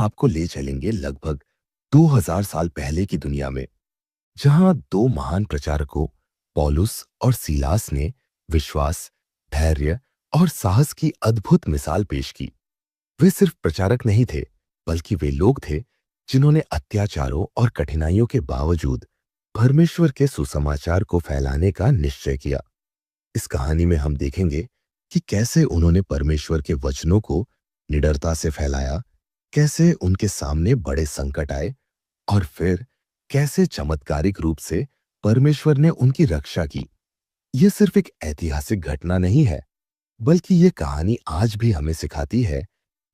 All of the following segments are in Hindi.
आपको ले चलेंगे लगभग 2000 साल पहले की दुनिया में, जहां दो महान प्रचारकों पौलुस और सीलास ने विश्वास, धैर्य और साहस की अद्भुत मिसाल पेश की। वे सिर्फ प्रचारक नहीं थे, बल्कि वे लोग थे जिन्होंने अत्याचारों और कठिनाइयों के बावजूद परमेश्वर के सुसमाचार को फैलाने का निश्चय किया। इस कहानी में हम देखेंगे कि कैसे उन्होंने परमेश्वर के वचनों को निडरता से फैलाया, कैसे उनके सामने बड़े संकट आए और फिर कैसे चमत्कारिक रूप से परमेश्वर ने उनकी रक्षा की। यह सिर्फ एक ऐतिहासिक घटना नहीं है, बल्कि ये कहानी आज भी हमें सिखाती है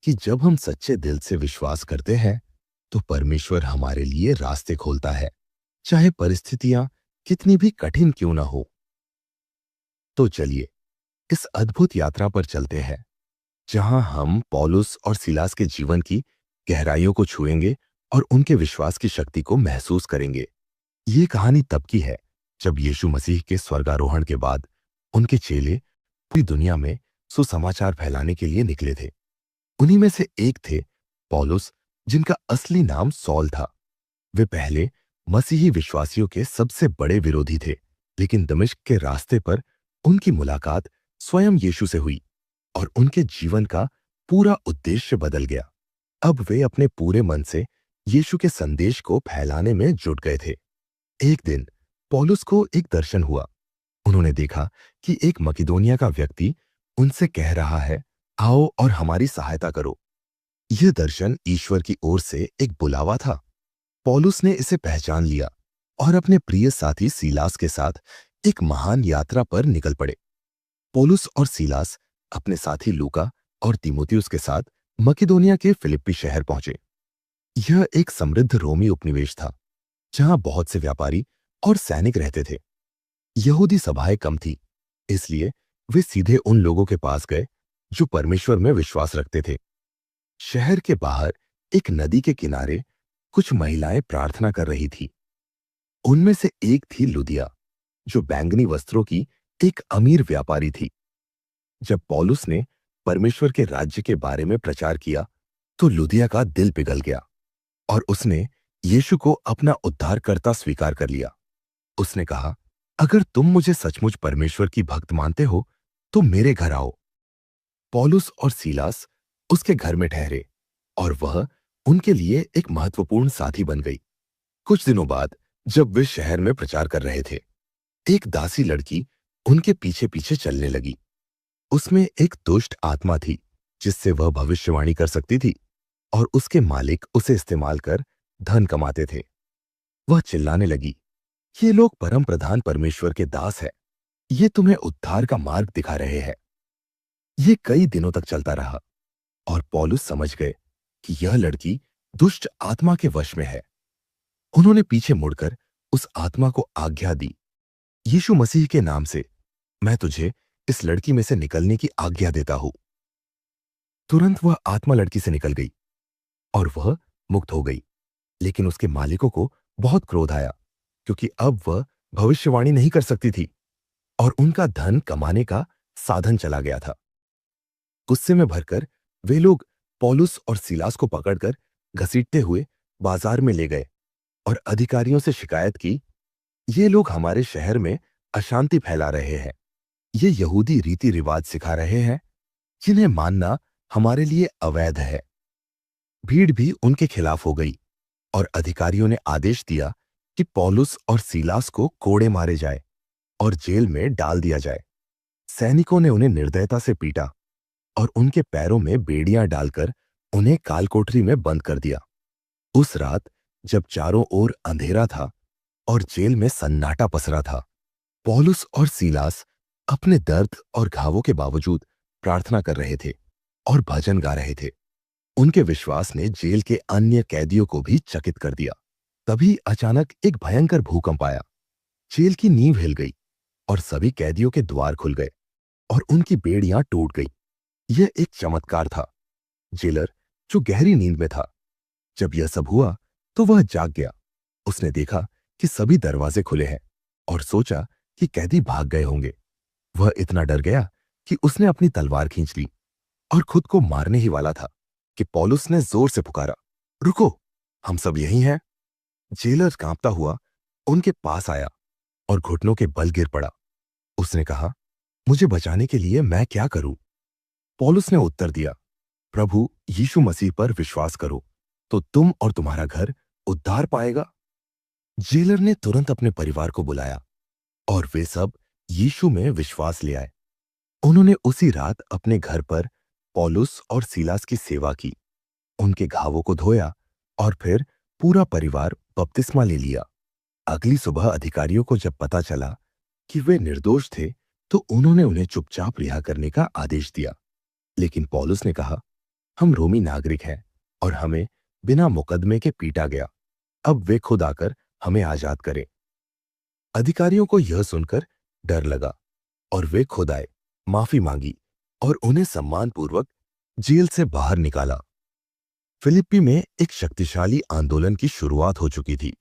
कि जब हम सच्चे दिल से विश्वास करते हैं, तो परमेश्वर हमारे लिए रास्ते खोलता है, चाहे परिस्थितियां कितनी भी कठिन क्यों ना हो। तो चलिए इस अद्भुत यात्रा पर चलते हैं, जहां हम पौलुस और सीलास के जीवन की गहराइयों को छुएंगे और उनके विश्वास की शक्ति को महसूस करेंगे। ये कहानी तब की है जब यीशु मसीह के स्वर्गारोहण के बाद उनके चेले पूरी दुनिया में सुसमाचार फैलाने के लिए निकले थे। उन्हीं में से एक थे पौलुस, जिनका असली नाम सौल था। वे पहले मसीही विश्वासियों के सबसे बड़े विरोधी थे, लेकिन दमिश्क के रास्ते पर उनकी मुलाकात स्वयं यीशु से हुई और उनके जीवन का पूरा उद्देश्य बदल गया। अब वे अपने पूरे मन से यीशु के संदेश को फैलाने में जुट गए थे। एक दिन पौलुस को एक दर्शन हुआ। उन्होंने देखा कि एक मकिदोनिया का व्यक्ति उनसे कह रहा है, आओ और हमारी सहायता करो। यह दर्शन ईश्वर की ओर से एक बुलावा था। पौलुस ने इसे पहचान लिया और अपने प्रिय साथी सीलास के साथ एक महान यात्रा पर निकल पड़े। पौलुस और सीलास अपने साथी लूका और तीमुथियुस के साथ मकिदोनिया के फिलिप्पी शहर पहुंचे। यह एक समृद्ध रोमी उपनिवेश था, जहां बहुत से व्यापारी और सैनिक रहते थे। यहूदी सभाएं कम थी, इसलिए वे सीधे उन लोगों के पास गए जो परमेश्वर में विश्वास रखते थे। शहर के बाहर एक नदी के किनारे कुछ महिलाएं प्रार्थना कर रही थी। उनमें से एक थी लुदिया, जो बैंगनी वस्त्रों की एक अमीर व्यापारी थी। जब पौलुस ने परमेश्वर के राज्य के बारे में प्रचार किया, तो लुदिया का दिल पिघल गया और उसने यीशु को अपना उद्धारकर्ता स्वीकार कर लिया। उसने कहा, अगर तुम मुझे सचमुच परमेश्वर की भक्त मानते हो, तो मेरे घर आओ। पौलुस और सीलास उसके घर में ठहरे और वह उनके लिए एक महत्वपूर्ण साथी बन गई। कुछ दिनों बाद जब वे शहर में प्रचार कर रहे थे, एक दासी लड़की उनके पीछे पीछे चलने लगी। उसमें एक दुष्ट आत्मा थी, जिससे वह भविष्यवाणी कर सकती थी और उसके मालिक उसे इस्तेमाल कर धन कमाते थे। वह चिल्लाने लगी, ये लोग परम प्रधान परमेश्वर के दास हैं। ये तुम्हें उद्धार का मार्ग दिखा रहे हैं। ये कई दिनों तक चलता रहा और पौलुस समझ गए कि यह लड़की दुष्ट आत्मा के वश में है। उन्होंने पीछे मुड़कर उस आत्मा को आज्ञा दी, यीशु मसीह के नाम से मैं तुझे इस लड़की में से निकलने की आज्ञा देता हूं। तुरंत वह आत्मा लड़की से निकल गई और वह मुक्त हो गई। लेकिन उसके मालिकों को बहुत क्रोध आया, क्योंकि अब वह भविष्यवाणी नहीं कर सकती थी और उनका धन कमाने का साधन चला गया था। गुस्से में भरकर वे लोग पौलुस और सीलास को पकड़कर घसीटते हुए बाजार में ले गए और अधिकारियों से शिकायत की, ये लोग हमारे शहर में अशांति फैला रहे हैं। ये यहूदी रीति रिवाज सिखा रहे हैं, जिन्हें मानना हमारे लिए अवैध है। भीड़ भी उनके खिलाफ हो गई और अधिकारियों ने आदेश दिया कि पौलुस और सीलास को कोड़े मारे जाए और जेल में डाल दिया जाए। सैनिकों ने उन्हें निर्दयता से पीटा और उनके पैरों में बेड़ियां डालकर उन्हें कालकोठरी में बंद कर दिया। उस रात जब चारों ओर अंधेरा था और जेल में सन्नाटा पसरा था, पौलुस और सीलास अपने दर्द और घावों के बावजूद प्रार्थना कर रहे थे और भजन गा रहे थे। उनके विश्वास ने जेल के अन्य कैदियों को भी चकित कर दिया। तभी अचानक एक भयंकर भूकंप आया। जेल की नींव हिल गई और सभी कैदियों के द्वार खुल गए और उनकी बेड़ियां टूट गई। यह एक चमत्कार था। जेलर, जो गहरी नींद में था, जब यह सब हुआ तो वह जाग गया। उसने देखा कि सभी दरवाजे खुले हैं और सोचा कि कैदी भाग गए होंगे। वह इतना डर गया कि उसने अपनी तलवार खींच ली और खुद को मारने ही वाला था कि पौलुस ने जोर से पुकारा, रुको, हम सब यही हैं। जेलर कांपता हुआ उनके पास आया और घुटनों के बल गिर पड़ा। उसने कहा, मुझे बचाने के लिए मैं क्या करूं? पौलुस ने उत्तर दिया, प्रभु यीशु मसीह पर विश्वास करो तो तुम और तुम्हारा घर उद्धार पाएगा। जेलर ने तुरंत अपने परिवार को बुलाया और वे सब यीशु में विश्वास ले आए। उन्होंने उसी रात अपने घर पर पौलुस और सीलास की सेवा की, उनके घावों को धोया और फिर पूरा परिवार बपतिस्मा ले लिया। अगली सुबह अधिकारियों को जब पता चला कि वे निर्दोष थे, तो उन्होंने उन्हें चुपचाप रिहा करने का आदेश दिया। लेकिन पौलुस ने कहा, हम रोमी नागरिक हैं और हमें बिना मुकदमे के पीटा गया। अब वे खुद आकर हमें आजाद करें। अधिकारियों को यह सुनकर डर लगा और वे खुद आए, माफी मांगी और उन्हें सम्मानपूर्वक जेल से बाहर निकाला। फिलिप्पी में एक शक्तिशाली आंदोलन की शुरुआत हो चुकी थी।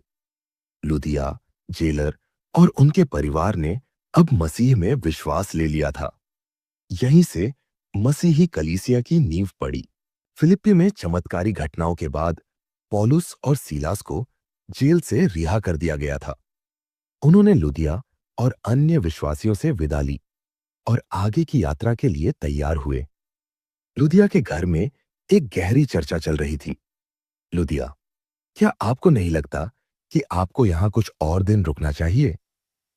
लुदिया, जेलर और उनके परिवार ने अब मसीह में विश्वास ले लिया था। यहीं से मसीही कलीसिया की नींव पड़ी। फिलिप्पी में चमत्कारी घटनाओं के बाद पौलुस और सीलास को जेल से रिहा कर दिया गया था। उन्होंने लुदिया और अन्य विश्वासियों से विदा ली और आगे की यात्रा के लिए तैयार हुए। लुदिया के घर में एक गहरी चर्चा चल रही थी। लुदिया, क्या आपको नहीं लगता कि आपको यहां कुछ और दिन रुकना चाहिए?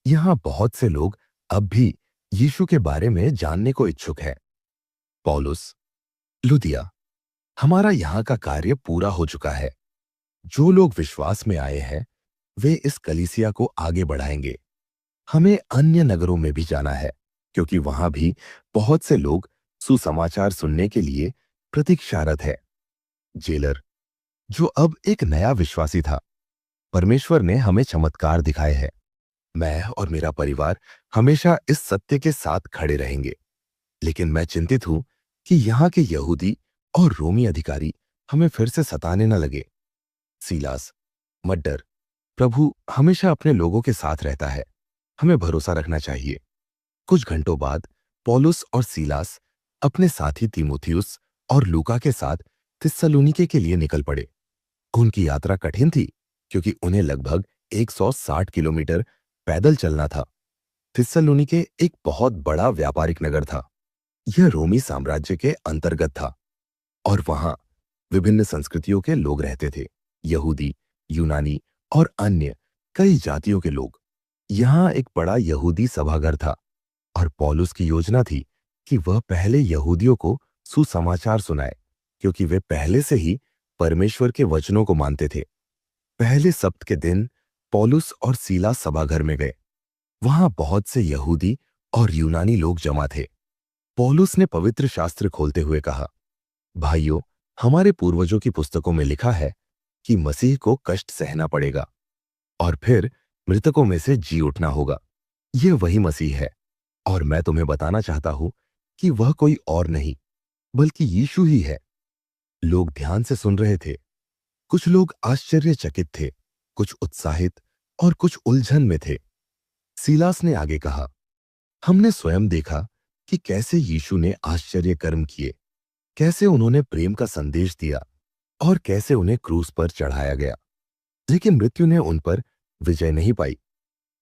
यहां बहुत से लोग अब भी यीशु के बारे में जानने को इच्छुक हैं। पौलुस, लुदिया, हमारा यहां का कार्य पूरा हो चुका है। जो लोग विश्वास में आए हैं वे इस कलीसिया को आगे बढ़ाएंगे। हमें अन्य नगरों में भी जाना है, क्योंकि वहां भी बहुत से लोग सुसमाचार सुनने के लिए प्रतीक्षारत है। जेलर, जो अब एक नया विश्वासी था, परमेश्वर ने हमें चमत्कार दिखाए हैं। मैं और मेरा परिवार हमेशा इस सत्य के साथ खड़े रहेंगे। लेकिन मैं चिंतित हूं कि यहाँ के यहूदी और रोमी अधिकारी हमें फिर से सताने न लगे। सीलास, मत डर, प्रभु हमेशा अपने लोगों के साथ रहता है। हमें भरोसा रखना चाहिए। कुछ घंटों बाद पौलुस और सीलास अपने साथी तीमुथियुस और लूका के साथ थिस्सलुनीके के लिए निकल पड़े। उनकी यात्रा कठिन थी, क्योंकि उन्हें लगभग 160 किलोमीटर पैदल चलना था। थिस्सलुनीके एक बहुत बड़ा व्यापारिक नगर था। यह रोमी साम्राज्य के अंतर्गत था और वहां विभिन्न संस्कृतियों के लोग रहते थे, यहूदी, यूनानी और अन्य कई जातियों के लोग। यहां एक बड़ा यहूदी सभागार था और पौलुस की योजना थी कि वह पहले यहूदियों को सुसमाचार सुनाए, क्योंकि वे पहले से ही परमेश्वर के वचनों को मानते थे। पहले सप्त के दिन पौलुस और सीलास सभाघर में गए। वहां बहुत से यहूदी और यूनानी लोग जमा थे। पौलुस ने पवित्र शास्त्र खोलते हुए कहा, भाइयों, हमारे पूर्वजों की पुस्तकों में लिखा है कि मसीह को कष्ट सहना पड़ेगा और फिर मृतकों में से जी उठना होगा। यह वही मसीह है और मैं तुम्हें बताना चाहता हूं कि वह कोई और नहीं बल्कि यीशु ही है। लोग ध्यान से सुन रहे थे। कुछ लोग आश्चर्यचकित थे, कुछ उत्साहित और कुछ उलझन में थे। सीलास ने आगे कहा, हमने स्वयं देखा कि कैसे यीशु ने आश्चर्य कर्म किए, कैसे उन्होंने प्रेम का संदेश दिया और कैसे उन्हें क्रूस पर चढ़ाया गया। लेकिन मृत्यु ने उन पर विजय नहीं पाई।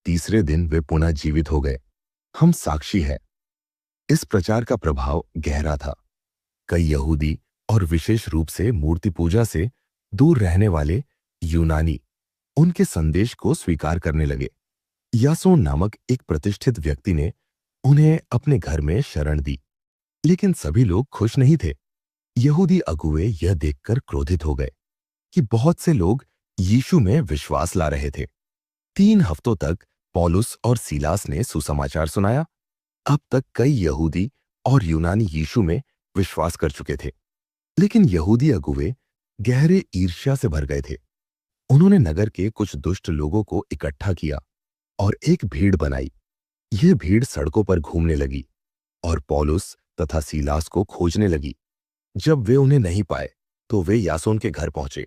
तीसरे दिन वे पुनः जीवित हो गए। हम साक्षी हैं। इस प्रचार का प्रभाव गहरा था। कई यहूदी और विशेष रूप से मूर्ति पूजा से दूर रहने वाले यूनानी उनके संदेश को स्वीकार करने लगे। यासोन नामक एक प्रतिष्ठित व्यक्ति ने उन्हें अपने घर में शरण दी। लेकिन सभी लोग खुश नहीं थे। यहूदी अगुवे यह देखकर क्रोधित हो गए कि बहुत से लोग यीशु में विश्वास ला रहे थे। 3 हफ्तों तक पौलुस और सीलास ने सुसमाचार सुनाया। अब तक कई यहूदी और यूनानी यीशु में विश्वास कर चुके थे। लेकिन यहूदी अगुवे गहरे ईर्ष्या से भर गए थे। उन्होंने नगर के कुछ दुष्ट लोगों को इकट्ठा किया और एक भीड़ बनाई। यह भीड़ सड़कों पर घूमने लगी और पौलुस तथा सीलास को खोजने लगी। जब वे उन्हें नहीं पाए तो वे यासोन के घर पहुंचे